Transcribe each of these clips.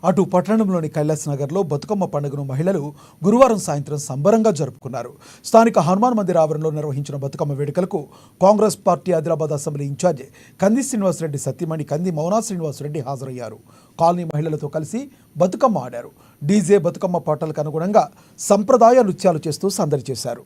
అటు పట్టణంలోని కైలాస్ నగర్లో బతుకమ్మ పండుగను మహిళలు గురువారం సాయంత్రం సంబరంగా జరుపుకున్నారు. స్థానిక హనుమాన్ మందిర్ ఆవరణలో నిర్వహించిన బతుకమ్మ వేడుకలకు Congress party Adilabad assembly in charge Kandi Srinivasa Reddy సతీమణి కంది మౌనా శ్రీనివాసరెడ్డి హాజరయ్యారు. కాలనీ మహిళలతో కలిసి బతుకమ్మ ఆడారు. డీజే బతుకమ్మ పాటలకు అనుగుణంగా సంప్రదాయ నృత్యాలు చేస్తూ సందడి చేశారు.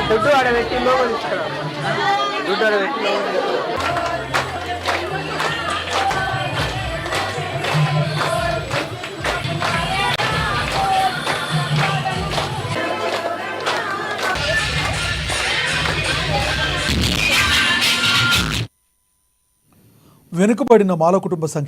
దుడ్డు ఆడబెట్టి లోపలి ఇస్తారు. దుడ్డు ఆడబెట్టి వెనుకబడిన మాల కుటుంబ సంక్షేమ